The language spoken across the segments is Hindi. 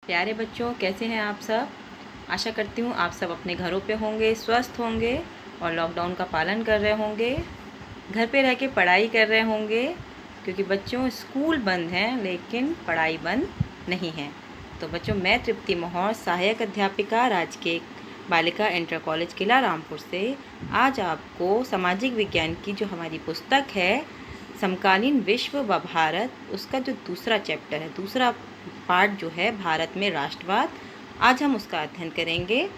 प्यारे बच्चों, कैसे हैं आप सब। आशा करती हूँ आप सब अपने घरों पे होंगे, स्वस्थ होंगे और लॉकडाउन का पालन कर रहे होंगे। घर पे रह के पढ़ाई कर रहे होंगे, क्योंकि बच्चों स्कूल बंद हैं लेकिन पढ़ाई बंद नहीं है। तो बच्चों, मैं तृप्ति मोहर, सहायक अध्यापिका, राजकीय बालिका इंटर कॉलेज किला रामपुर से आज आपको सामाजिक विज्ञान की जो हमारी पुस्तक है समकालीन विश्व व भारत, उसका जो दूसरा चैप्टर है, दूसरा पार्ट जो है भारत में राष्ट्रवाद, आज हम उसका अध्ययन करेंगे।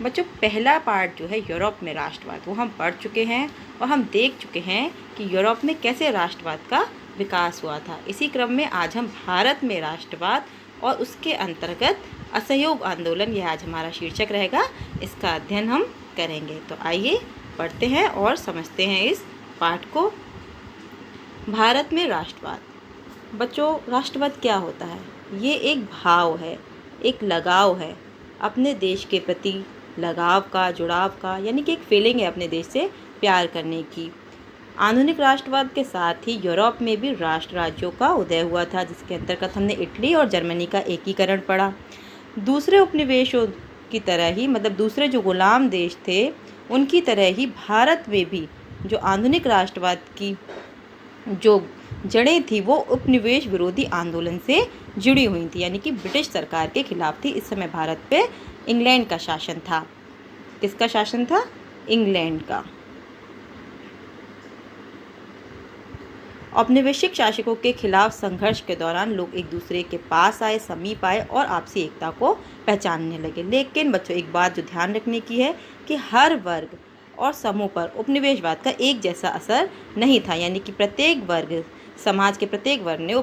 बच्चों, पहला पार्ट जो है यूरोप में राष्ट्रवाद, वो हम पढ़ चुके हैं और हम देख चुके हैं कि यूरोप में कैसे राष्ट्रवाद का विकास हुआ था। इसी क्रम में आज हम भारत में राष्ट्रवाद और उसके अंतर्गत असहयोग आंदोलन, यह आज हमारा शीर्षक रहेगा, इसका अध्ययन हम करेंगे। तो आइए पढ़ते हैं और समझते हैं इस पाठ को। भारत में राष्ट्रवाद। बच्चों, राष्ट्रवाद क्या होता है? ये एक भाव है, एक लगाव है अपने देश के प्रति, लगाव का, जुड़ाव का, यानी कि एक फीलिंग है अपने देश से प्यार करने की। आधुनिक राष्ट्रवाद के साथ ही यूरोप में भी राष्ट्र राज्यों का उदय हुआ था, जिसके अंतर्गत हमने इटली और जर्मनी का एकीकरण पढ़ा। दूसरे उपनिवेशों की तरह ही, मतलब दूसरे जो गुलाम देश थे उनकी तरह ही भारत में भी जो आधुनिक राष्ट्रवाद की जो जड़ें थी वो उपनिवेश विरोधी आंदोलन से जुड़ी हुई थी, यानी कि ब्रिटिश सरकार के खिलाफ थी। इस समय भारत पे इंग्लैंड का शासन था। किसका शासन था? इंग्लैंड का। औपनिवेशिक शासकों के खिलाफ संघर्ष के दौरान लोग एक दूसरे के पास आए, समीप आए और आपसी एकता को पहचानने लगे। लेकिन बच्चों, एक बात जो ध्यान रखने की है कि हर वर्ग और समूह पर उपनिवेशवाद का एक जैसा असर नहीं था, यानी कि प्रत्येक वर्ग, समाज के प्रत्येक वर्ग ने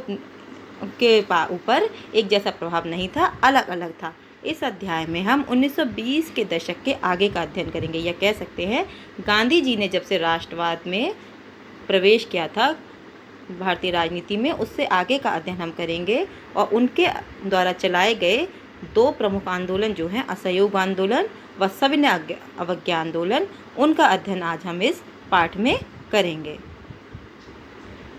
के ऊपर एक जैसा प्रभाव नहीं था, अलग अलग था। इस अध्याय में हम 1920 के दशक के आगे का अध्ययन करेंगे, या कह सकते हैं गांधी जी ने जब से राष्ट्रवाद में प्रवेश किया था भारतीय राजनीति में, उससे आगे का अध्ययन हम करेंगे। और उनके द्वारा चलाए गए दो प्रमुख आंदोलन जो हैं, असहयोग आंदोलन व सविनय अवज्ञा आंदोलन, उनका अध्ययन आज हम इस पाठ में करेंगे।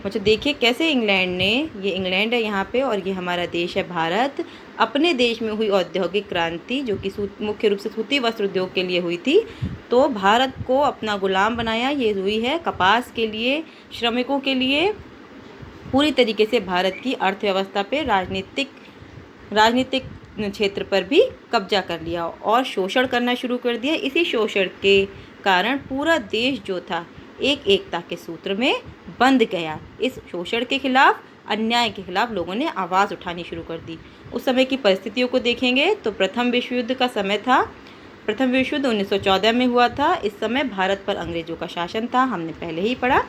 बच्चों, देखिए कैसे इंग्लैंड ने, ये इंग्लैंड है यहाँ पे और ये हमारा देश है भारत, अपने देश में हुई औद्योगिक क्रांति जो कि मुख्य रूप से सूती वस्त्र उद्योग के लिए हुई थी, तो भारत को अपना गुलाम बनाया। ये हुई है कपास के लिए, श्रमिकों के लिए, पूरी तरीके से भारत की अर्थव्यवस्था पे, राजनीतिक क्षेत्र पर भी कब्जा कर लिया और शोषण करना शुरू कर दिया। इसी शोषण के कारण पूरा देश जो था एक एकता के सूत्र में बंध गया। इस शोषण के खिलाफ, अन्याय के खिलाफ लोगों ने आवाज़ उठानी शुरू कर दी। उस समय की परिस्थितियों को देखेंगे तो प्रथम विश्व युद्ध का समय था। प्रथम विश्व युद्ध 1914 में हुआ था। इस समय भारत पर अंग्रेजों का शासन था, हमने पहले ही पढ़ा।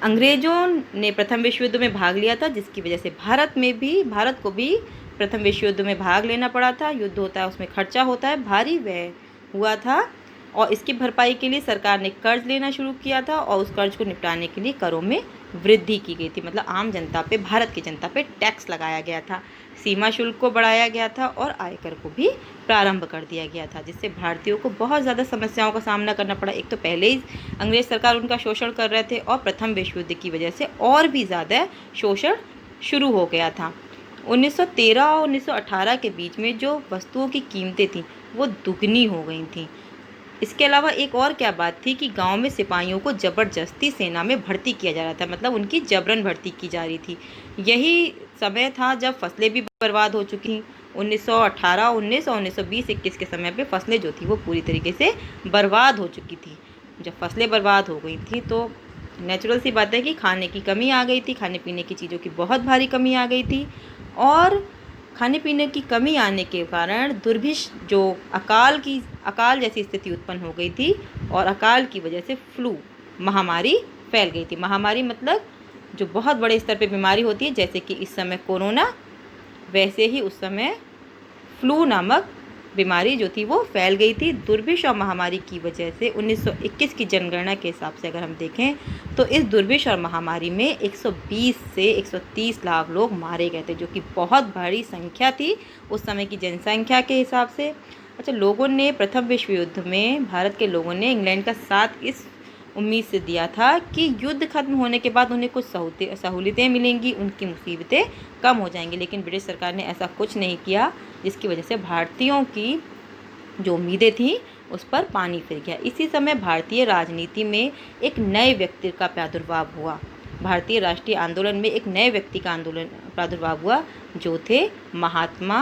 अंग्रेजों ने प्रथम विश्व युद्ध में भाग लिया था, जिसकी वजह से भारत को भी प्रथम विश्व युद्ध में भाग लेना पड़ा था। युद्ध होता है, उसमें खर्चा होता है, भारी व्यय हुआ था और इसकी भरपाई के लिए सरकार ने कर्ज लेना शुरू किया था और उस कर्ज को निपटाने के लिए करों में वृद्धि की गई थी। मतलब आम जनता पे, भारत की जनता पे टैक्स लगाया गया था, सीमा शुल्क को बढ़ाया गया था और आयकर को भी प्रारंभ कर दिया गया था, जिससे भारतीयों को बहुत ज़्यादा समस्याओं का सामना करना पड़ा। एक तो पहले ही अंग्रेज सरकार उनका शोषण कर रहे थे और प्रथम विश्व युद्ध की वजह से और भी ज़्यादा शोषण शुरू हो गया था। 1913 और 1918 के बीच में जो वस्तुओं की कीमतें थीं वो दुगनी हो गई थीं। इसके अलावा एक और क्या बात थी कि गांव में सिपाहियों को ज़बरदस्ती सेना में भर्ती किया जा रहा था, मतलब उनकी जबरन भर्ती की जा रही थी। यही समय था जब फसलें भी बर्बाद हो चुकी। 1918, 19 और 1920, 21 के समय पे फसलें जो थी वो पूरी तरीके से बर्बाद हो चुकी थी। जब फसलें बर्बाद हो गई थी तो नेचुरल सी बात है कि खाने की कमी आ गई थी, खाने पीने की चीज़ों की बहुत भारी कमी आ गई थी और खाने पीने की कमी आने के कारण दुर्भिक्ष, जो अकाल जैसी स्थिति उत्पन्न हो गई थी और अकाल की वजह से फ्लू महामारी फैल गई थी। महामारी मतलब जो बहुत बड़े स्तर पे बीमारी होती है, जैसे कि इस समय कोरोना, वैसे ही उस समय फ्लू नामक बीमारी जो थी वो फैल गई थी। दुर्भिक्ष और महामारी की वजह से 1921 की जनगणना के हिसाब से अगर हम देखें तो इस दुर्भिक्ष और महामारी में 120 से 130 लाख लोग मारे गए थे, जो कि बहुत बड़ी संख्या थी उस समय की जनसंख्या के हिसाब से। अच्छा, लोगों ने प्रथम विश्व युद्ध में, भारत के लोगों ने इंग्लैंड का साथ इस उम्मीद से दिया था कि युद्ध खत्म होने के बाद उन्हें कुछ सहूलियतें मिलेंगी, उनकी मुसीबतें कम हो जाएंगी। लेकिन ब्रिटिश सरकार ने ऐसा कुछ नहीं किया, जिसकी वजह से भारतीयों की जो उम्मीदें थी उस पर पानी फिर गया। इसी समय भारतीय राजनीति में एक नए व्यक्ति का प्रादुर्भाव हुआ। भारतीय राष्ट्रीय आंदोलन में एक नए व्यक्ति का प्रादुर्भाव हुआ, जो थे महात्मा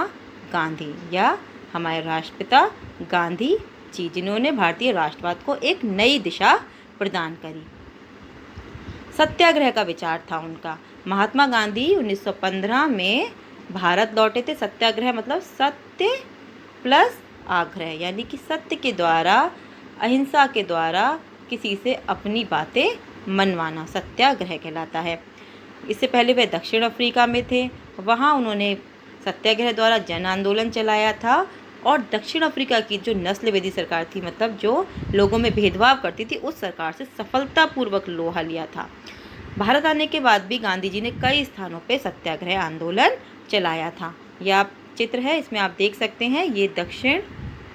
गांधी या हमारे राष्ट्रपिता गांधी जी, जिन्होंने भारतीय राष्ट्रवाद को एक नई दिशा प्रदान करी। सत्याग्रह का विचार था उनका। महात्मा गांधी 1915 में भारत लौटे थे। सत्याग्रह मतलब सत्य प्लस आग्रह, यानी कि सत्य के द्वारा, अहिंसा के द्वारा किसी से अपनी बातें मनवाना सत्याग्रह कहलाता है। इससे पहले वे दक्षिण अफ्रीका में थे, वहाँ उन्होंने सत्याग्रह द्वारा जन आंदोलन चलाया था और दक्षिण अफ्रीका की जो नस्लवेदी सरकार थी, मतलब जो लोगों में भेदभाव करती थी, उस सरकार से सफलतापूर्वक लोहा लिया था। भारत आने के बाद भी गांधी जी ने कई स्थानों पे सत्याग्रह आंदोलन चलाया था। यह आप चित्र है, इसमें आप देख सकते हैं, ये दक्षिण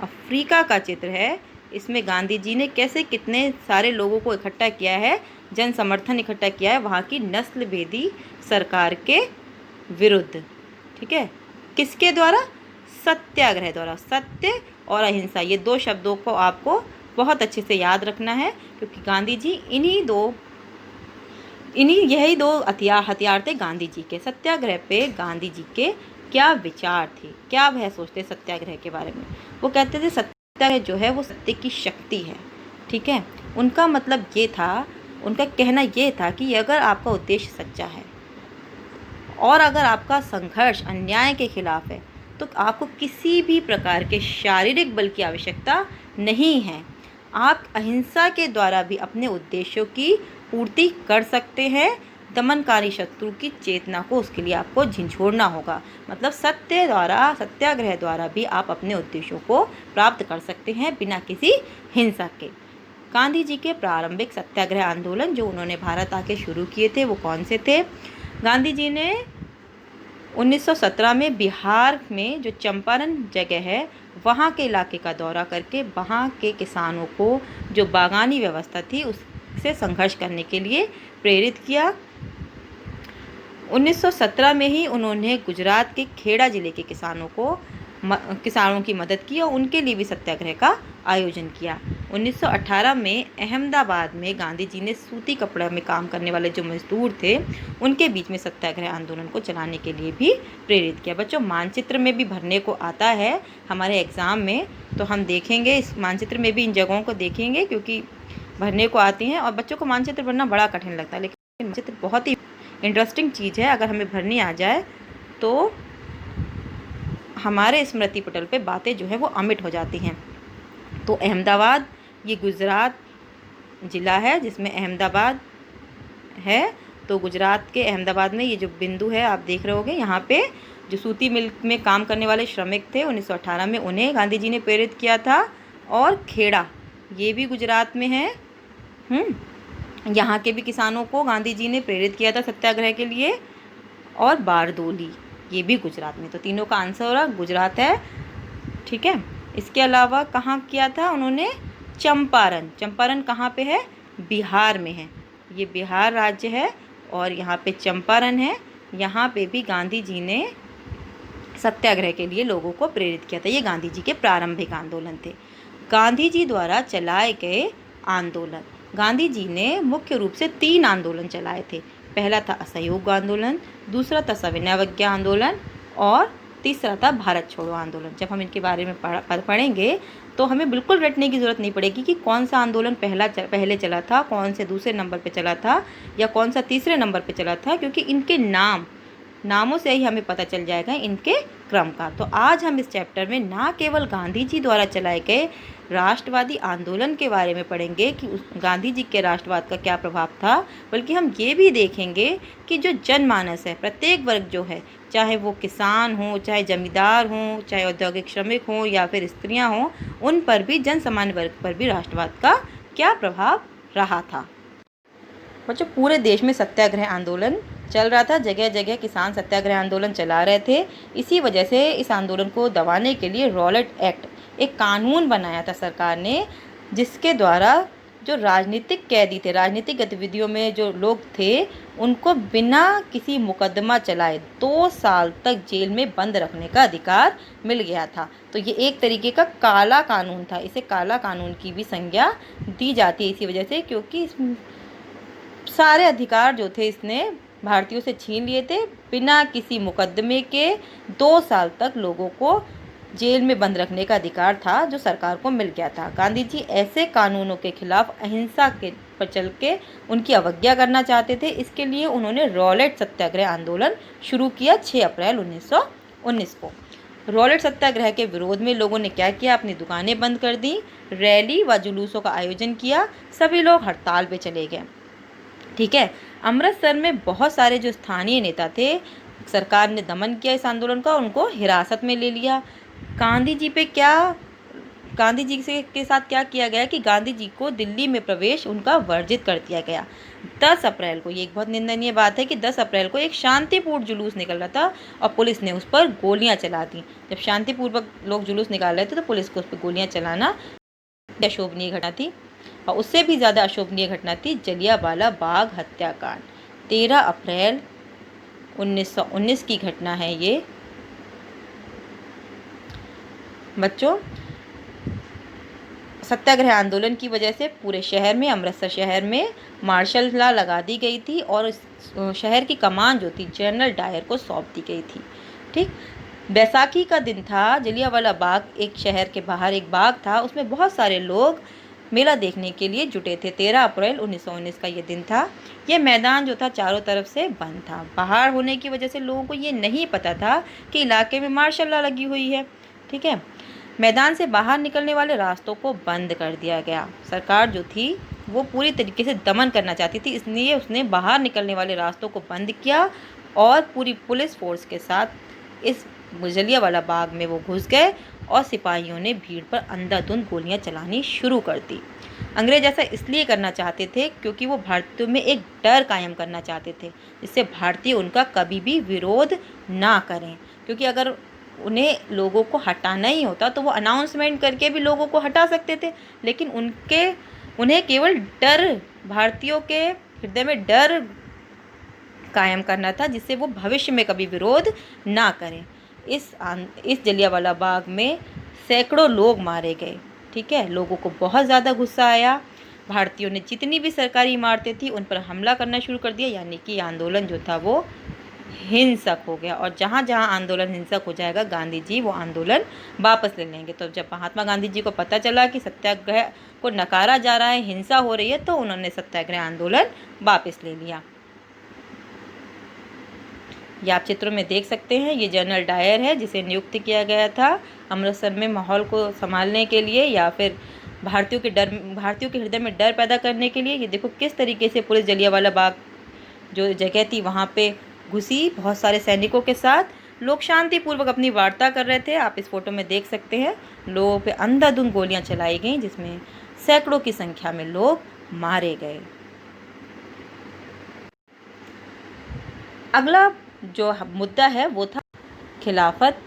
अफ्रीका का चित्र है। इसमें गांधी जी ने कैसे कितने सारे लोगों को इकट्ठा किया है, जन समर्थन इकट्ठा किया है वहाँ की नस्लवेदी सरकार के विरुद्ध। ठीक है, किसके द्वारा? सत्याग्रह द्वारा। सत्य और अहिंसा, ये दो शब्दों को आपको बहुत अच्छे से याद रखना है, क्योंकि गांधी जी यही दो हथियार थे गांधी जी के। सत्याग्रह पे गांधी जी के क्या विचार थे, क्या वह सोचते सत्याग्रह के बारे में? वो कहते थे सत्याग्रह जो है वो सत्य की शक्ति है। ठीक है, उनका मतलब ये था, उनका कहना ये था कि अगर आपका उद्देश्य सच्चा है और अगर आपका संघर्ष अन्याय के खिलाफ है, तो आपको किसी भी प्रकार के शारीरिक बल की आवश्यकता नहीं है। आप अहिंसा के द्वारा भी अपने उद्देश्यों की पूर्ति कर सकते हैं। दमनकारी शत्रु की चेतना को उसके लिए आपको झिझोड़ना होगा। मतलब सत्याग्रह द्वारा भी आप अपने उद्देश्यों को प्राप्त कर सकते हैं बिना किसी हिंसा के। गांधी जी के प्रारंभिक सत्याग्रह आंदोलन जो उन्होंने भारत आके शुरू किए थे वो कौन से थे? गांधी जी ने 1917 में बिहार में जो चंपारण जगह है वहाँ के इलाके का दौरा करके वहाँ के किसानों को जो बागानी व्यवस्था थी उससे संघर्ष करने के लिए प्रेरित किया। 1917 में ही उन्होंने गुजरात के खेड़ा जिले के किसानों की मदद की और उनके लिए भी सत्याग्रह का आयोजन किया। 1918 में अहमदाबाद में गांधी जी ने सूती कपड़ा में काम करने वाले जो मजदूर थे उनके बीच में सत्याग्रह आंदोलन को चलाने के लिए भी प्रेरित किया। बच्चों, मानचित्र में भी भरने को आता है हमारे एग्ज़ाम में, तो हम देखेंगे इस मानचित्र में भी इन जगहों को देखेंगे क्योंकि भरने को आती हैं। और बच्चों को मानचित्र भरना बड़ा कठिन लगता है, लेकिन मानचित्र बहुत ही इंटरेस्टिंग चीज़ है। अगर हमें भरनी आ जाए तो हमारे स्मृति पटल पे बातें जो है वो अमिट हो जाती हैं। तो अहमदाबाद ये गुजरात ज़िला है जिसमें अहमदाबाद है। तो गुजरात के अहमदाबाद में ये जो बिंदु है आप देख रहे होंगे, यहाँ पे जो सूती मिल में काम करने वाले श्रमिक थे 1918 में, उन्हें गांधी जी ने प्रेरित किया था। और खेड़ा ये भी गुजरात में है। यहाँ के भी किसानों को गांधी जी ने प्रेरित किया था सत्याग्रह के लिए। और बारदोली ये भी गुजरात में। तो तीनों का आंसर हो रहा गुजरात है। ठीक है, इसके अलावा कहाँ किया था उन्होंने? चंपारण कहाँ पे है? बिहार में है। ये बिहार राज्य है और यहाँ पे चंपारण है। यहाँ पे भी गांधी जी ने सत्याग्रह के लिए लोगों को प्रेरित किया था। ये गांधी जी के प्रारंभिक आंदोलन थे। गांधी जी द्वारा चलाए गए आंदोलन, गांधी जी ने मुख्य रूप से 3 आंदोलन चलाए थे। पहला था असहयोग आंदोलन, दूसरा था सविनय अवज्ञा आंदोलन और तीसरा था भारत छोड़ो आंदोलन। जब हम इनके बारे में पढ़ेंगे तो हमें बिल्कुल रटने की ज़रूरत नहीं पड़ेगी कि कौन सा आंदोलन पहले चला था, कौन से दूसरे नंबर पे चला था या कौन सा तीसरे नंबर पे चला था, क्योंकि इनके नामों से ही हमें पता चल जाएगा इनके क्रम का। तो आज हम इस चैप्टर में ना केवल गांधी जी द्वारा चलाए गए राष्ट्रवादी आंदोलन के बारे में पढ़ेंगे कि गांधी जी के राष्ट्रवाद का क्या प्रभाव था, बल्कि हम ये भी देखेंगे कि जो जनमानस है, प्रत्येक वर्ग जो है, चाहे वो किसान हो, चाहे जमींदार हो, चाहे औद्योगिक श्रमिक हो या फिर स्त्रियां हों, उन पर भी, जन सामान्य वर्ग पर भी राष्ट्रवाद का क्या प्रभाव रहा था। बच्चों, पूरे देश में सत्याग्रह आंदोलन चल रहा था। जगह जगह किसान सत्याग्रह आंदोलन चला रहे थे। इसी वजह से इस आंदोलन को दबाने के लिए रॉलेट एक्ट, एक कानून बनाया था सरकार ने, जिसके द्वारा जो राजनीतिक कैदी थे, राजनीतिक गतिविधियों में जो लोग थे, उनको बिना किसी मुकदमा चलाए 2 साल तक जेल में बंद रखने का अधिकार मिल गया था। तो ये एक तरीके का काला कानून था, इसे काला कानून की भी संज्ञा दी जाती है इसी वजह से, क्योंकि सारे अधिकार जो थे इसने भारतीयों से छीन लिए थे। बिना किसी मुकदमे के 2 साल तक लोगों को जेल में बंद रखने का अधिकार था, जो सरकार को मिल गया था। गांधी जी ऐसे कानूनों के खिलाफ अहिंसा के पर चल के उनकी अवज्ञा करना चाहते थे। इसके लिए उन्होंने रॉलेट सत्याग्रह आंदोलन शुरू किया 6 अप्रैल 1919 को। रॉलेट सत्याग्रह के विरोध में लोगों ने क्या किया, अपनी दुकानें बंद कर दी, रैली व जुलूसों का आयोजन किया, सभी लोग हड़ताल पे चले गए। ठीक है। अमृतसर में बहुत सारे जो स्थानीय नेता थे, सरकार ने दमन किया इस आंदोलन का, उनको हिरासत में ले लिया। गांधी जी के साथ क्या किया गया कि गांधी जी को दिल्ली में प्रवेश उनका वर्जित कर दिया गया। 10 अप्रैल को, ये एक बहुत निंदनीय बात है कि 10 अप्रैल को एक शांतिपूर्ण जुलूस निकल रहा था और पुलिस ने उस पर गोलियां चला दी। जब शांतिपूर्वक लोग जुलूस निकाल रहे थे तो पुलिस को उस पर गोलियां चलाना अशोभनीय घटना थी। और उससे भी ज़्यादा अशोभनीय घटना थी जलियांवाला बाग हत्याकांड। 13 अप्रैल 1919 की घटना है ये। बच्चों, सत्याग्रह आंदोलन की वजह से पूरे शहर में, अमृतसर शहर में मार्शल लॉ लगा दी गई थी और शहर की कमान जो थी जनरल डायर को सौंप दी गई थी। ठीक। बैसाखी का दिन था। जलियांवाला बाग, एक शहर के बाहर एक बाग था, उसमें बहुत सारे लोग मेला देखने के लिए जुटे थे। 13 अप्रैल 1919 का ये दिन था। ये मैदान जो था चारों तरफ से बंद था। बाहर होने की वजह से लोगों को ये नहीं पता था कि इलाके में मार्शल लॉ लगी हुई है। ठीक है। मैदान से बाहर निकलने वाले रास्तों को बंद कर दिया गया। सरकार जो थी वो पूरी तरीके से दमन करना चाहती थी, इसलिए उसने बाहर निकलने वाले रास्तों को बंद किया और पूरी पुलिस फोर्स के साथ इस जलियांवाला बाग में वो घुस गए और सिपाहियों ने भीड़ पर अंधाधुंध गोलियां चलानी शुरू कर दी। अंग्रेज ऐसा इसलिए करना चाहते थे क्योंकि वो भारतीयों में एक डर कायम करना चाहते थे, जिससे भारतीय उनका कभी भी विरोध ना करें। क्योंकि अगर उन्हें लोगों को हटाना ही होता तो वो अनाउंसमेंट करके भी लोगों को हटा सकते थे, लेकिन उन्हें केवल डर, भारतीयों के हृदय में डर कायम करना था, जिससे वो भविष्य में कभी विरोध ना करें। इस जलियांवाला बाग में सैकड़ों लोग मारे गए। ठीक है। लोगों को बहुत ज़्यादा गुस्सा आया। भारतीयों ने जितनी भी सरकारी इमारतें थी उन पर हमला करना शुरू कर दिया, यानी कि आंदोलन जो था वो हिंसक हो गया। और जहाँ जहाँ आंदोलन हिंसक हो जाएगा गांधी जी वो आंदोलन वापस ले लेंगे। तो जब महात्मा गांधी जी को पता चला कि सत्याग्रह को नकारा जा रहा है, हिंसा हो रही है, तो उन्होंने सत्याग्रह आंदोलन वापस ले लिया। ये आप चित्रों में देख सकते हैं, ये जनरल डायर है जिसे नियुक्त किया गया था अमृतसर में माहौल को संभालने के लिए या फिर भारतीयों के हृदय में डर पैदा करने के लिए। ये देखो किस तरीके से पुलिस जलियांवाला बाग जो जगह थी वहाँ पे घुसी बहुत सारे सैनिकों के साथ। लोग शांतिपूर्वक अपनी वार्ता कर रहे थे, आप इस फोटो में देख सकते हैं। लोगों पे अंधाधुंध गोलियां चलाई गईं, जिसमें सैकड़ों की संख्या में लोग मारे गए। अगला जो मुद्दा है वो था खिलाफत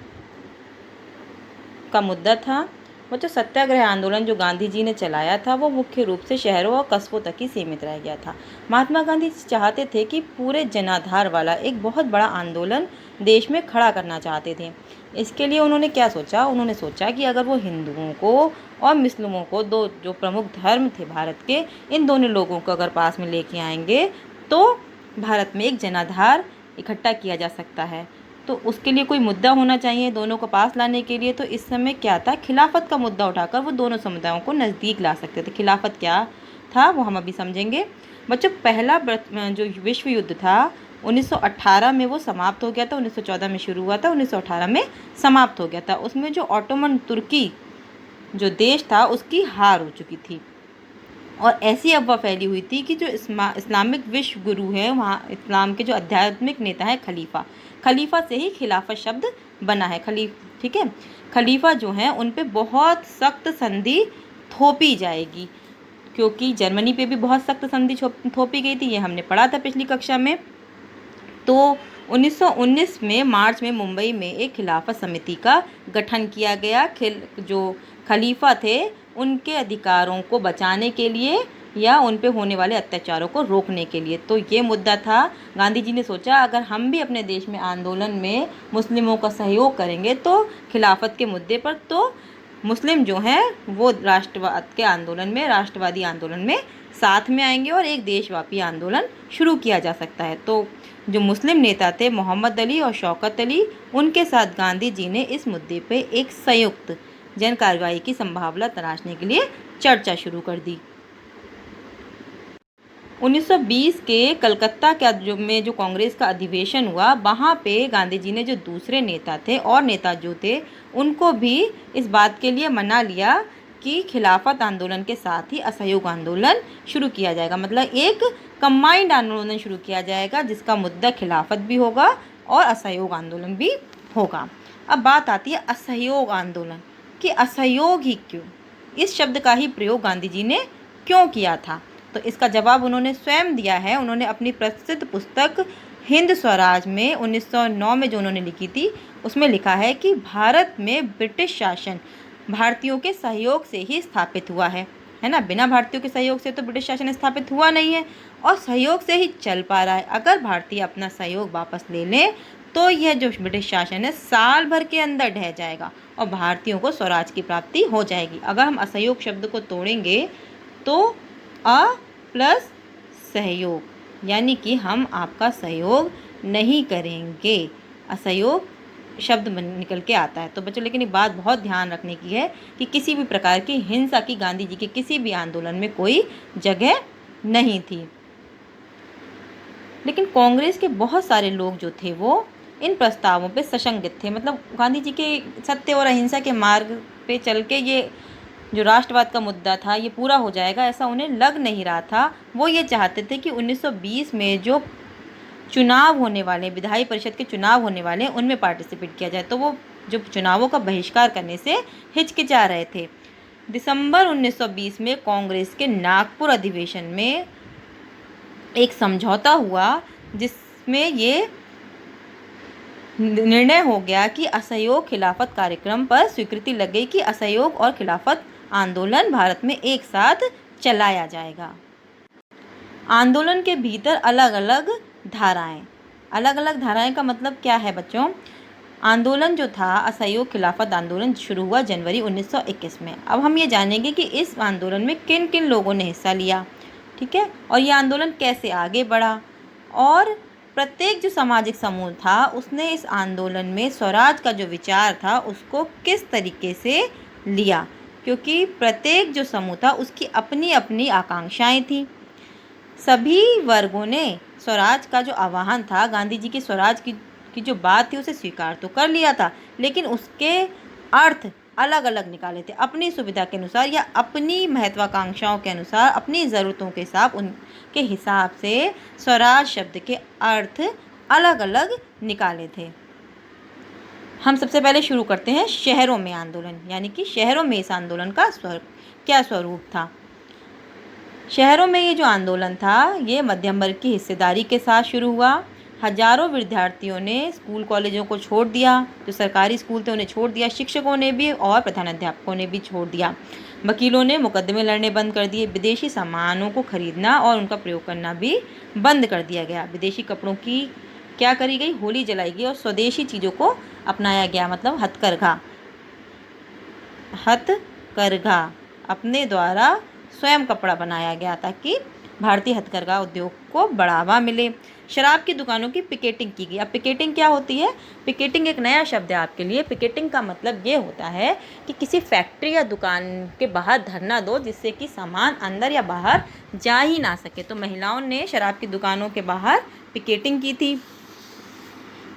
का मुद्दा था। वो जो सत्याग्रह आंदोलन जो गांधी जी ने चलाया था वो मुख्य रूप से शहरों और कस्बों तक ही सीमित रह गया था। महात्मा गांधी चाहते थे कि पूरे जनाधार वाला एक बहुत बड़ा आंदोलन देश में खड़ा करना चाहते थे। इसके लिए उन्होंने क्या सोचा, उन्होंने सोचा कि अगर वो हिंदुओं को और मुस्लिमों को, दो जो प्रमुख धर्म थे भारत के, इन दोनों लोगों को अगर पास में लेके आएंगे तो भारत में एक जनाधार इकट्ठा किया जा सकता है। तो उसके लिए कोई मुद्दा होना चाहिए दोनों को पास लाने के लिए। तो इस समय क्या था, खिलाफत का मुद्दा उठाकर वो दोनों समुदायों को नज़दीक ला सकते थे। खिलाफत क्या था वो हम अभी समझेंगे। बच्चों, पहला जो विश्व युद्ध था 1918 में वो समाप्त हो गया था। 1914 में शुरू हुआ था, 1918 में समाप्त हो गया था। उसमें जो ऑटोमन तुर्की जो देश था उसकी हार हो चुकी थी और ऐसी अफवाह फैली हुई थी कि जो इस्लामिक विश्व गुरु हैं, वहाँ इस्लाम के जो आध्यात्मिक नेता हैं खलीफा से ही खिलाफत शब्द बना है। ठीक है। खलीफा जो हैं उन पे बहुत सख्त संधि थोपी जाएगी, क्योंकि जर्मनी पे भी बहुत सख्त संधि थोपी गई थी, ये हमने पढ़ा था पिछली कक्षा में। तो 1919 में मार्च में मुंबई में एक खिलाफत समिति का गठन किया गया। जो खलीफा थे उनके अधिकारों को बचाने के लिए या उन पे होने वाले अत्याचारों को रोकने के लिए। तो ये मुद्दा था। गांधी जी ने सोचा अगर हम भी अपने देश में आंदोलन में मुस्लिमों का सहयोग करेंगे तो खिलाफत के मुद्दे पर तो मुस्लिम जो हैं वो राष्ट्रवाद के आंदोलन में, राष्ट्रवादी आंदोलन में साथ में आएंगे और एक देशव्यापी आंदोलन शुरू किया जा सकता है। तो जो मुस्लिम नेता थे मोहम्मद अली और शौकत अली, उनके साथ गांधी जी ने इस मुद्दे पे एक संयुक्त जन कार्रवाई की संभावना तलाशने के लिए चर्चा शुरू कर दी। 1920 के कलकत्ता में जो कांग्रेस का अधिवेशन हुआ, वहाँ पे गांधी जी ने जो दूसरे नेता थे और नेता जो थे उनको भी इस बात के लिए मना लिया कि खिलाफत आंदोलन के साथ ही असहयोग आंदोलन शुरू किया जाएगा। मतलब एक कंबाइंड आंदोलन शुरू किया जाएगा जिसका मुद्दा खिलाफत भी होगा और असहयोग आंदोलन भी होगा। अब बात आती है असहयोग आंदोलन कि असहयोग ही क्यों, इस शब्द का ही प्रयोग गांधी जी ने क्यों किया था। तो इसका जवाब उन्होंने स्वयं दिया है। उन्होंने अपनी प्रसिद्ध पुस्तक हिंद स्वराज में 1909 में जो उन्होंने लिखी थी उसमें लिखा है कि भारत में ब्रिटिश शासन भारतीयों के सहयोग से ही स्थापित हुआ है ना। बिना भारतीयों के सहयोग से तो ब्रिटिश शासन स्थापित हुआ नहीं है और सहयोग से ही चल पा रहा है। अगर भारतीय अपना सहयोग वापस ले लें तो यह जो ब्रिटिश शासन है साल भर के अंदर ढह जाएगा और भारतीयों को स्वराज की प्राप्ति हो जाएगी। अगर हम असहयोग शब्द को तोड़ेंगे तो अ प्लस सहयोग, यानी कि हम आपका सहयोग नहीं करेंगे, असहयोग शब्द निकल के आता है। तो बच्चों लेकिन एक बात बहुत ध्यान रखने की है कि किसी भी प्रकार की हिंसा की गांधी जी के किसी भी आंदोलन में कोई जगह नहीं थी। लेकिन कांग्रेस के बहुत सारे लोग जो थे वो इन प्रस्तावों पे सशंकित थे। मतलब गांधी जी के सत्य और अहिंसा के मार्ग पे चल के ये जो राष्ट्रवाद का मुद्दा था ये पूरा हो जाएगा ऐसा उन्हें लग नहीं रहा था। वो ये चाहते थे कि 1920 में जो चुनाव होने वाले, विधायी परिषद के चुनाव होने वाले, उनमें पार्टिसिपेट किया जाए। तो वो जो चुनावों का बहिष्कार करने से हिचकिचा रहे थे। दिसंबर 1920 में कांग्रेस के नागपुर अधिवेशन में एक समझौता हुआ जिसमें ये निर्णय हो गया कि असहयोग खिलाफत कार्यक्रम पर स्वीकृति लग गई कि असहयोग और खिलाफत आंदोलन भारत में एक साथ चलाया जाएगा। आंदोलन के भीतर अलग अलग धाराएं का मतलब क्या है बच्चों? आंदोलन जो था असहयोग खिलाफत आंदोलन शुरू हुआ जनवरी 1921 में। अब हम ये जानेंगे कि इस आंदोलन में किन किन लोगों ने हिस्सा लिया, ठीक है, और ये आंदोलन कैसे आगे बढ़ा और प्रत्येक जो सामाजिक समूह था उसने इस आंदोलन में स्वराज का जो विचार था उसको किस तरीके से लिया, क्योंकि प्रत्येक जो समूह था उसकी अपनी अपनी आकांक्षाएं थी। सभी वर्गों ने स्वराज का जो आह्वान था, गांधी जी की स्वराज की जो बात थी उसे स्वीकार तो कर लिया था, लेकिन उसके अर्थ अलग अलग निकाले थे अपनी सुविधा के अनुसार या अपनी महत्वाकांक्षाओं के अनुसार, अपनी ज़रूरतों के हिसाब उनके हिसाब से स्वराज शब्द के अर्थ अलग अलग निकाले थे। हम सबसे पहले शुरू करते हैं शहरों में आंदोलन, यानी कि शहरों में इस आंदोलन का क्या स्वरूप था। शहरों में ये जो आंदोलन था ये मध्यम वर्ग की हिस्सेदारी के साथ शुरू हुआ। हजारों विद्यार्थियों ने स्कूल कॉलेजों को छोड़ दिया, जो सरकारी स्कूल थे उन्हें छोड़ दिया, शिक्षकों ने भी और प्रधानाध्यापकों ने भी छोड़ दिया। वकीलों ने मुकदमे लड़ने बंद कर दिए, विदेशी सामानों को खरीदना और उनका प्रयोग करना भी बंद कर दिया गया। विदेशी कपड़ों की क्या करी गई, होली जलाई गई और स्वदेशी चीज़ों को अपनाया गया। मतलब हथकरघा अपने द्वारा स्वयं कपड़ा बनाया गया ताकि भारतीय हथकरघा उद्योग को बढ़ावा मिले। शराब की दुकानों की पिकेटिंग की गई। अब पिकेटिंग क्या होती है? पिकेटिंग एक नया शब्द है आपके लिए। पिकेटिंग का मतलब ये होता है कि किसी फैक्ट्री या दुकान के बाहर धरना दो जिससे कि सामान अंदर या बाहर जा ही ना सके। तो महिलाओं ने शराब की दुकानों के बाहर पिकेटिंग की थी।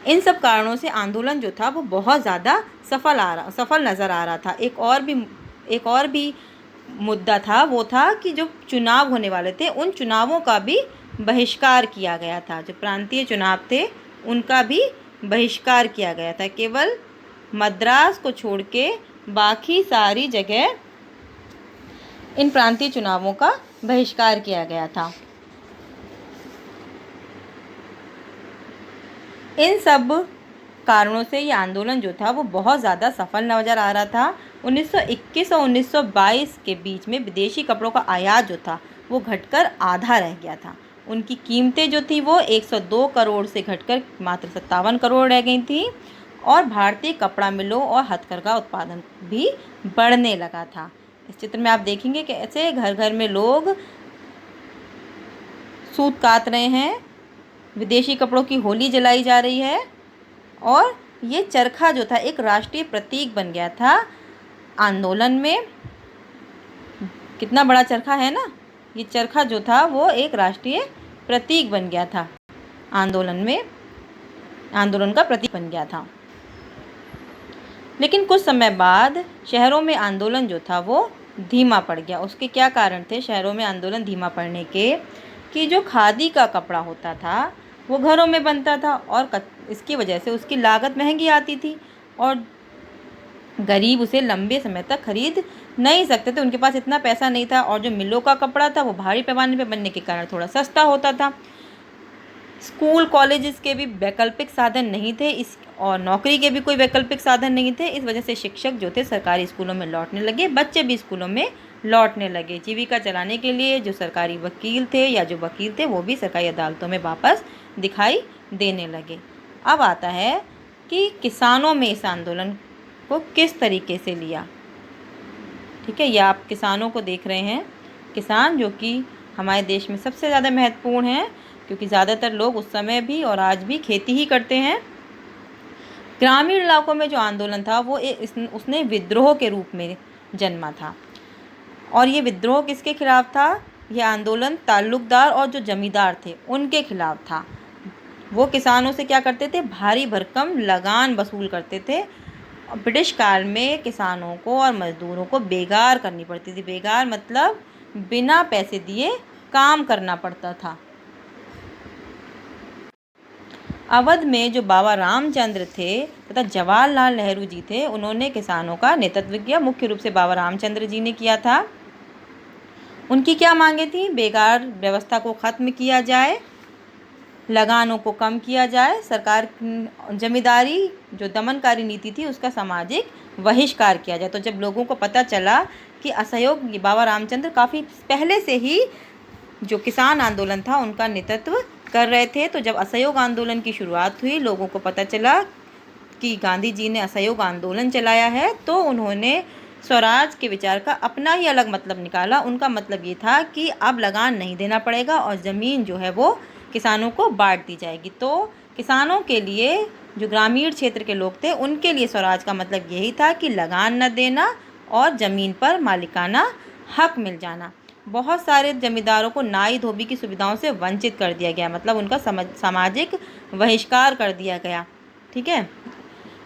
इन सब कारणों से आंदोलन जो था वो बहुत ज़्यादा सफल नज़र आ रहा था। एक और भी मुद्दा था, वो था कि जो चुनाव होने वाले थे उन चुनावों का भी बहिष्कार किया गया था। जो प्रांतीय चुनाव थे उनका भी बहिष्कार किया गया था। केवल मद्रास को छोड़ के बाकी सारी जगह इन प्रांतीय चुनावों का बहिष्कार किया गया था। इन सब कारणों से ये आंदोलन जो था वो बहुत ज़्यादा सफल नज़र आ रहा था। 1921 और 1922 के बीच में विदेशी कपड़ों का आयात जो था वो घटकर आधा रह गया था। उनकी कीमतें जो थी वो 102 करोड़ से घटकर मात्र 57 करोड़ रह गई थी और भारतीय कपड़ा मिलों और हथकरघा उत्पादन भी बढ़ने लगा था। इस चित्र में आप देखेंगे कि ऐसे घर घर में लोग सूत कात रहे हैं, विदेशी कपड़ों की होली जलाई जा रही है और ये चरखा जो था एक राष्ट्रीय प्रतीक बन गया था आंदोलन में। कितना बड़ा चरखा है ना, ये चरखा जो था वो एक राष्ट्रीय प्रतीक बन गया था आंदोलन में, आंदोलन का प्रतीक बन गया था। लेकिन कुछ समय बाद शहरों में आंदोलन जो था वो धीमा पड़ गया। उसके क्या कारण थे शहरों में आंदोलन धीमा पड़ने के? कि जो खादी का कपड़ा होता था वो घरों में बनता था और इसकी वजह से उसकी लागत महंगी आती थी और गरीब उसे लंबे समय तक खरीद नहीं सकते थे, उनके पास इतना पैसा नहीं था। और जो मिलों का कपड़ा था वो भारी पैमाने पर बनने के कारण थोड़ा सस्ता होता था। स्कूल कॉलेजेस के भी वैकल्पिक साधन नहीं थे और नौकरी के भी कोई वैकल्पिक साधन नहीं थे। इस वजह से शिक्षक जो थे सरकारी स्कूलों में लौटने लगे, बच्चे भी स्कूलों में लौटने लगे। जीविका चलाने के लिए जो सरकारी वकील थे या जो वकील थे वो भी सरकारी अदालतों में वापस दिखाई देने लगे। अब आता है कि किसानों में इस आंदोलन को किस तरीके से लिया। ठीक है, ये आप किसानों को देख रहे हैं। किसान जो कि हमारे देश में सबसे ज़्यादा महत्वपूर्ण हैं क्योंकि ज़्यादातर लोग उस समय भी और आज भी खेती ही करते हैं। ग्रामीण इलाकों में जो आंदोलन था वो उसने विद्रोह के रूप में जन्मा था। और ये विद्रोह किसके खिलाफ था? ये आंदोलन ताल्लुकदार और जो जमींदार थे उनके खिलाफ था। वो किसानों से क्या करते थे? भारी भरकम लगान वसूल करते थे। ब्रिटिश काल में किसानों को और मजदूरों को बेगार करनी पड़ती थी। बेगार मतलब बिना पैसे दिए काम करना पड़ता था। अवध में जो बाबा रामचंद्र थे तथा जवाहरलाल नेहरू जी थे, उन्होंने किसानों का नेतृत्व किया। मुख्य रूप से बाबा रामचंद्र जी ने किया था। उनकी क्या मांगे थी? बेगार व्यवस्था को ख़त्म किया जाए, लगानों को कम किया जाए, सरकार जमींदारी जो दमनकारी नीति थी उसका सामाजिक बहिष्कार किया जाए। तो जब लोगों को पता चला कि असहयोग, बाबा रामचंद्र काफ़ी पहले से ही जो किसान आंदोलन था उनका नेतृत्व कर रहे थे, तो जब असहयोग आंदोलन की शुरुआत हुई, लोगों को पता चला कि गांधी जी ने असहयोग आंदोलन चलाया है, तो उन्होंने स्वराज के विचार का अपना ही अलग मतलब निकाला। उनका मतलब ये था कि अब लगान नहीं देना पड़ेगा और ज़मीन जो है वो किसानों को बांट दी जाएगी। तो किसानों के लिए, जो ग्रामीण क्षेत्र के लोग थे, उनके लिए स्वराज का मतलब यही था कि लगान न देना और ज़मीन पर मालिकाना हक मिल जाना। बहुत सारे जमींदारों को नाई धोबी की सुविधाओं से वंचित कर दिया गया, मतलब उनका सामाजिक बहिष्कार कर दिया गया। ठीक है,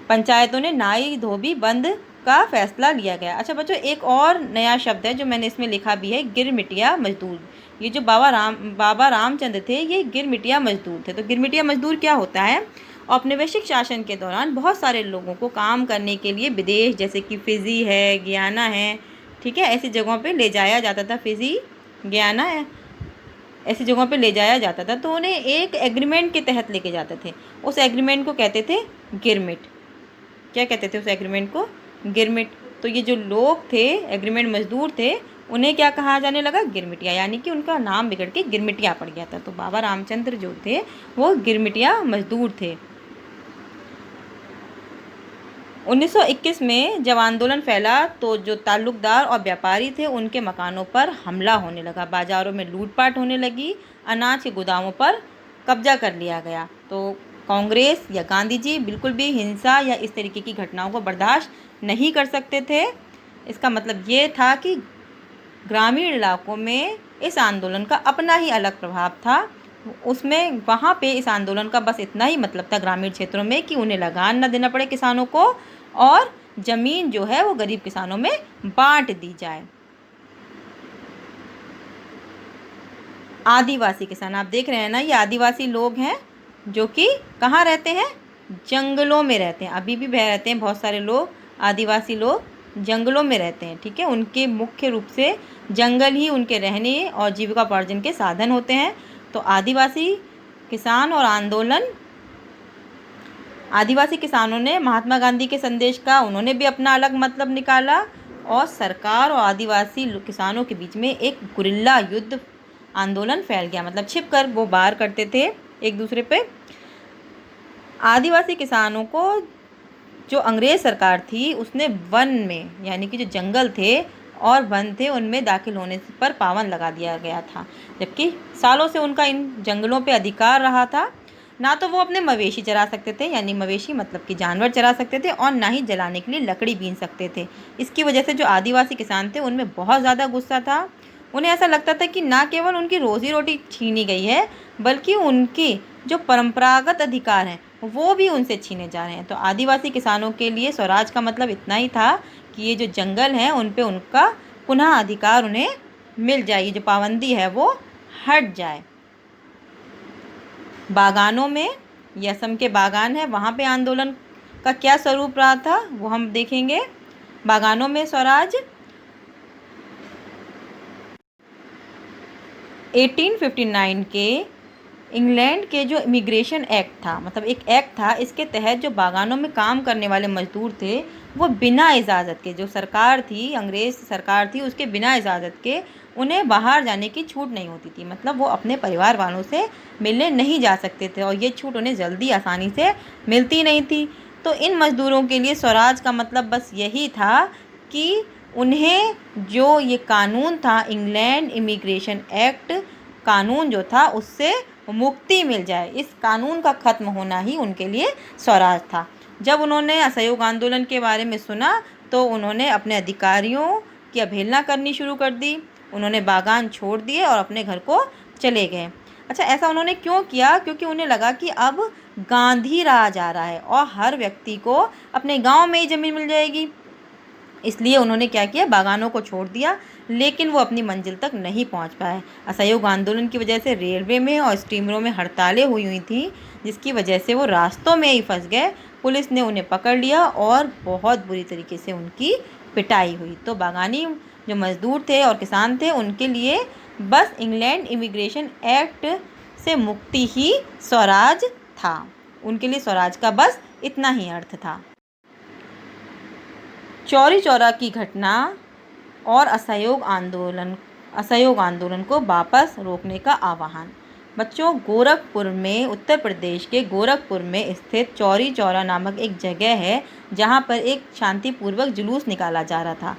पंचायतों ने नाई धोबी बंद का फैसला लिया गया। अच्छा बच्चों, एक और नया शब्द है जो मैंने इसमें लिखा भी है, गिरमिटिया मजदूर। ये जो बाबा रामचंद्र थे ये गिरमिटिया मजदूर थे। तो गिरमिटिया मजदूर क्या होता है? औपनिवेशिक शासन के दौरान बहुत सारे लोगों को काम करने के लिए विदेश, जैसे कि फिजी है, गियाना है, ठीक है, ऐसी जगहों पे ले जाया जाता था। फिजी, गियाना है, ऐसी जगहों पे ले जाया जाता था। तो उन्हें एक एग्रीमेंट के तहत लेके जाते थे। उस एग्रीमेंट को कहते थे गिरमिट। क्या कहते थे उस एग्रीमेंट को? गिरमिट। तो ये जो लोग थे, एग्रीमेंट मजदूर थे, उन्हें क्या कहा जाने लगा? गिरमिटिया, यानी कि उनका नाम बिगड़ के गिरमिटिया पड़ गया था। तो बाबा रामचंद्र जो थे वो गिरमिटिया मजदूर थे। 1921 में जब आंदोलन फैला तो जो ताल्लुकदार और व्यापारी थे उनके मकानों पर हमला होने लगा, बाज़ारों में लूटपाट होने लगी, अनाज के गोदामों पर कब्जा कर लिया गया। तो कांग्रेस या गांधी जी बिल्कुल भी हिंसा या इस तरीके की घटनाओं को बर्दाश्त नहीं कर सकते थे। इसका मतलब ये था कि ग्रामीण इलाकों में इस आंदोलन का अपना ही अलग प्रभाव था। उसमें वहाँ पे इस आंदोलन का बस इतना ही मतलब था ग्रामीण क्षेत्रों में कि उन्हें लगान न देना पड़े किसानों को और ज़मीन जो है वो गरीब किसानों में बांट दी जाए। आदिवासी किसान, आप देख रहे हैं ना, ये आदिवासी लोग हैं जो कि कहाँ रहते हैं? जंगलों में रहते हैं। अभी भी रहते हैं बहुत सारे लोग, आदिवासी लोग जंगलों में रहते हैं। ठीक है, उनके मुख्य रूप से जंगल ही उनके रहने और जीविकोपार्जन के साधन होते हैं। तो आदिवासी किसान और आंदोलन, आदिवासी किसानों ने महात्मा गांधी के संदेश का उन्होंने भी अपना अलग मतलब निकाला और सरकार और आदिवासी किसानों के बीच में एक गुरिल्ला युद्ध आंदोलन फैल गया। मतलब छिपकर वो वार करते थे एक दूसरे पे। आदिवासी किसानों को जो अंग्रेज़ सरकार थी उसने वन में, यानी कि जो जंगल थे और वन थे, उनमें दाखिल होने पर पाबंद लगा दिया गया था, जबकि सालों से उनका इन जंगलों पे अधिकार रहा था। ना तो वो अपने मवेशी चरा सकते थे, यानी मवेशी मतलब कि जानवर चरा सकते थे, और ना ही जलाने के लिए लकड़ी बीन सकते थे। इसकी वजह से जो आदिवासी किसान थे उनमें बहुत ज़्यादा गुस्सा था। उन्हें ऐसा लगता था कि ना केवल उनकी रोज़ी रोटी छीनी गई है, बल्कि उनके जो परंपरागत अधिकार हैं वो भी उनसे छीने जा रहे हैं। तो आदिवासी किसानों के लिए स्वराज का मतलब इतना ही था कि ये जो जंगल हैं उन पे उनका पुनः अधिकार उन्हें मिल जाए, ये जो पाबंदी है वो हट जाए। बागानों में, ये असम के बागान है, वहाँ पे आंदोलन का क्या स्वरूप रहा था वो हम देखेंगे। बागानों में स्वराज 1859 के इंग्लैंड के जो इमिग्रेशन एक्ट था, मतलब एक एक्ट था, इसके तहत जो बागानों में काम करने वाले मजदूर थे वो बिना इजाज़त के, जो सरकार थी, अंग्रेज़ सरकार थी, उसके बिना इजाज़त के उन्हें बाहर जाने की छूट नहीं होती थी। मतलब वो अपने परिवार वालों से मिलने नहीं जा सकते थे, और ये छूट उन्हें जल्दी आसानी से मिलती नहीं थी। तो इन मज़दूरों के लिए स्वराज का मतलब बस यही था कि उन्हें जो ये कानून था, इंग्लैंड इमिग्रेशन एक्ट कानून जो था, उससे मुक्ति मिल जाए। इस कानून का ख़त्म होना ही उनके लिए स्वराज था। जब उन्होंने असहयोग आंदोलन के बारे में सुना तो उन्होंने अपने अधिकारियों की अवहेलना करनी शुरू कर दी। उन्होंने बागान छोड़ दिए और अपने घर को चले गए। अच्छा, ऐसा उन्होंने क्यों किया? क्योंकि उन्हें लगा कि अब गांधी राज आ रहा है और हर व्यक्ति को अपने गांव में ही ज़मीन मिल जाएगी। इसलिए उन्होंने क्या किया, बागानों को छोड़ दिया, लेकिन वो अपनी मंजिल तक नहीं पहुंच पाए। असहयोग आंदोलन की वजह से रेलवे में और स्टीमरों में हड़तालें हुई थी, जिसकी वजह से वो रास्तों में ही फंस गए। पुलिस ने उन्हें पकड़ लिया और बहुत बुरी तरीके से उनकी पिटाई हुई। तो बागानी जो मज़दूर थे और किसान थे, उनके लिए बस इंग्लैंड इमिग्रेशन एक्ट से मुक्ति ही स्वराज था। उनके लिए स्वराज का बस इतना ही अर्थ था। चौरी चौरा की घटना और असहयोग आंदोलन को वापस रोकने का आह्वान। बच्चों, गोरखपुर में, उत्तर प्रदेश के गोरखपुर में स्थित चौरी चौरा नामक एक जगह है जहां पर एक शांतिपूर्वक जुलूस निकाला जा रहा था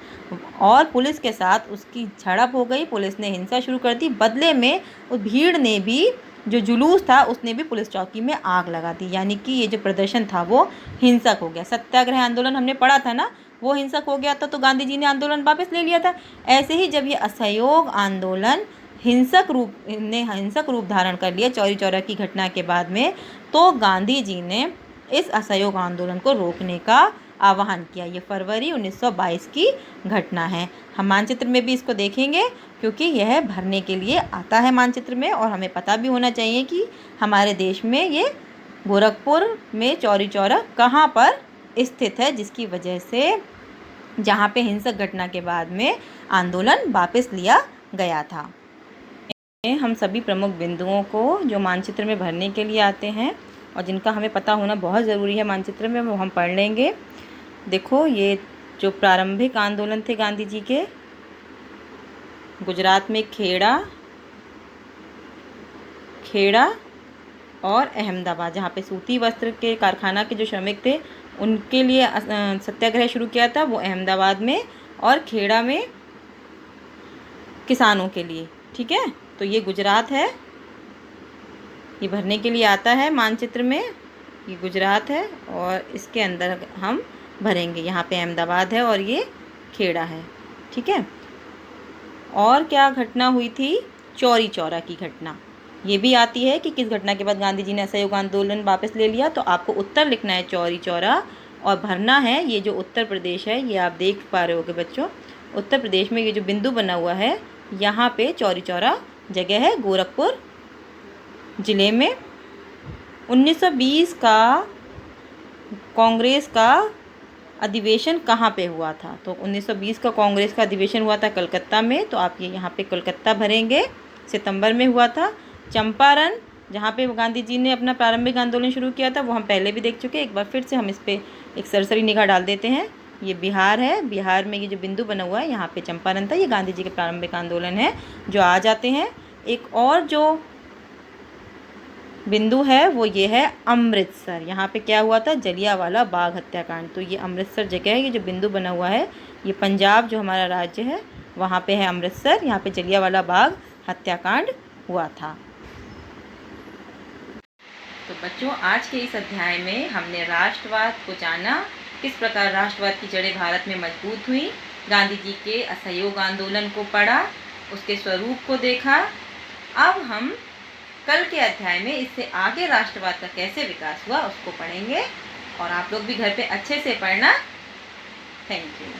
और पुलिस के साथ उसकी झड़प हो गई। पुलिस ने हिंसा शुरू कर दी। बदले में उस भीड़ ने भी, जो जुलूस था उसने भी पुलिस चौकी में आग लगा दी, यानी कि ये जो प्रदर्शन था वो हिंसक हो गया। सत्याग्रह आंदोलन हमने पढ़ा था ना, वो हिंसक हो गया था, तो गांधी जी ने आंदोलन वापस ले लिया था। ऐसे ही जब ये असहयोग आंदोलन हिंसक रूप धारण कर लिया चौरी चौरा की घटना के बाद में, तो गांधी जी ने इस असहयोग आंदोलन को रोकने का आह्वान किया। ये फरवरी 1922 की घटना है। हम मानचित्र में भी इसको देखेंगे क्योंकि यह भरने के लिए आता है मानचित्र में, और हमें पता भी होना चाहिए कि हमारे देश में ये गोरखपुर में चौरी चौरा कहाँ पर स्थित है, जिसकी वजह से जहाँ पे हिंसक घटना के बाद में आंदोलन वापस लिया गया था। हम सभी प्रमुख बिंदुओं को जो मानचित्र में भरने के लिए आते हैं और जिनका हमें पता होना बहुत ज़रूरी है मानचित्र में, वो हम पढ़ लेंगे। देखो, ये जो प्रारंभिक आंदोलन थे गांधी जी के, गुजरात में खेड़ा और अहमदाबाद, जहाँ पे सूती वस्त्र के कारखाना के जो श्रमिक थे उनके लिए सत्याग्रह शुरू किया था, वो अहमदाबाद में, और खेड़ा में किसानों के लिए। ठीक है, तो ये गुजरात है, ये भरने के लिए आता है मानचित्र में, ये गुजरात है और इसके अंदर हम भरेंगे। यहाँ पे अहमदाबाद है और ये खेड़ा है। ठीक है, और क्या घटना हुई थी? चौरी चौरा की घटना। ये भी आती है कि किस घटना के बाद गांधी जी ने असहयोग आंदोलन वापस ले लिया। तो आपको उत्तर लिखना है चौरी चौरा और भरना है। ये जो उत्तर प्रदेश है, ये आप देख पा रहे होगे बच्चों, उत्तर प्रदेश में ये जो बिंदु बना हुआ है, यहाँ पे चौरी चौरा जगह है, गोरखपुर ज़िले में। 1920 का कांग्रेस का अधिवेशन कहाँ पे हुआ था? तो 1920 का कांग्रेस का अधिवेशन हुआ था कलकत्ता में। तो आप ये यहाँ पे कलकत्ता भरेंगे, सितंबर में हुआ था। चंपारण, जहाँ पे गांधी जी ने अपना प्रारंभिक आंदोलन शुरू किया था, वो हम पहले भी देख चुके हैं। एक बार फिर से हम इस पर एक सरसरी निगाह डाल देते हैं। ये बिहार है, बिहार में ये जो बिंदु बना हुआ है यहाँ पे चंपारण था। ये गांधी जी के प्रारंभिक आंदोलन है जो आ जाते हैं। एक और जो बिंदु है वो ये है अमृतसर। यहाँ पे क्या हुआ था, जलियांवाला बाग हत्याकांड। तो ये अमृतसर जगह है, ये जो बिंदु बना हुआ है ये पंजाब जो हमारा राज्य है वहाँ पे है अमृतसर। यहाँ पे जलियांवाला बाग हत्याकांड हुआ था। तो बच्चों, आज के इस अध्याय में हमने राष्ट्रवाद को जाना, किस प्रकार राष्ट्रवाद की जड़ें भारत में मजबूत हुई, गांधी जी के असहयोग आंदोलन को पढ़ा, उसके स्वरूप को देखा। अब हम कल के अध्याय में इससे आगे राष्ट्रवाद का कैसे विकास हुआ उसको पढ़ेंगे। और आप लोग भी घर पे अच्छे से पढ़ना। Thank you.